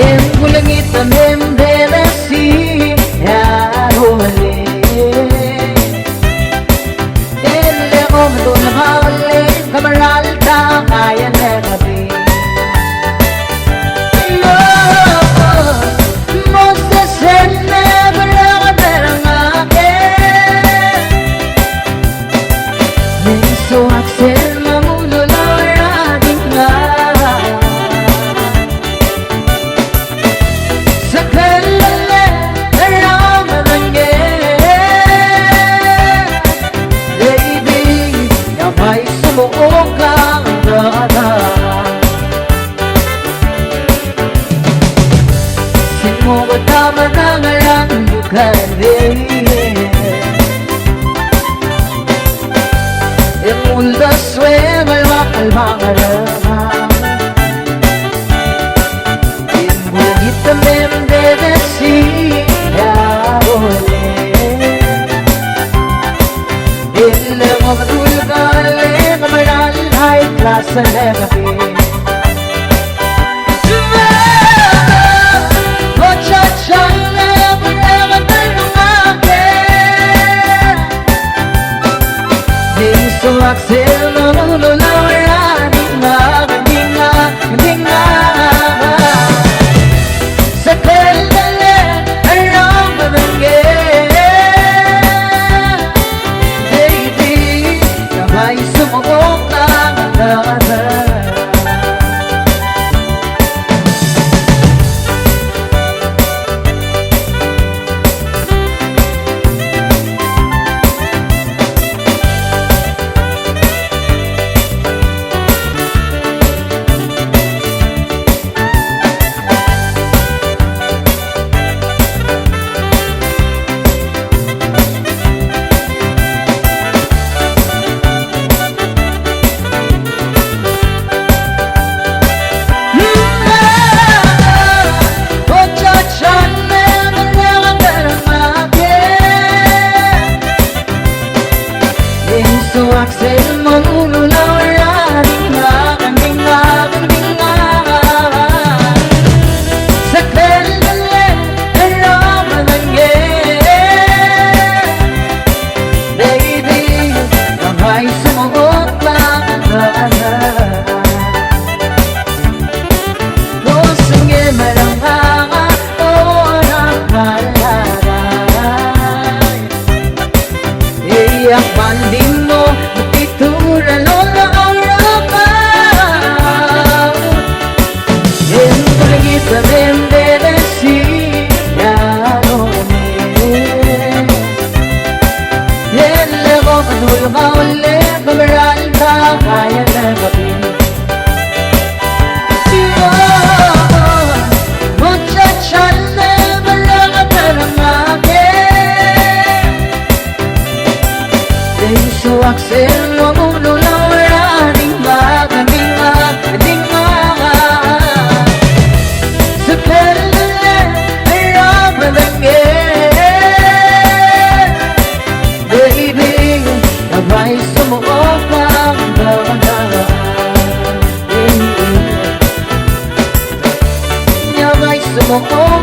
em kulangitan em delasi yarole elle om dun halle kamaral ta kaya ne kabi so aksel mamululaw ating nga sa kalala naramanangge baby yamay sumuok ang dada sinuot naman ang alang lugar el mundo suena el bakalmangarama en bulanita mem de decía ole el magdul gale kamaral high class legacy so aksel mamululaw ating nga sa kalala naramanangge baby sabay sumuok ang dada so aksel mamululaw ating nga sa kalala naramanangge baby yamay sumuot lang ang dada kusangge maranganga orang halaray iyak banding mo Tura lola orapaw en kulangitan em delasiya yarole elle magdul gale kamaral ta kaya ne kabi muchachale balagatarangage so aksel mamululaw ating nga sa kalala naramanangge baby yamay sumuok ang dada yamay sumuok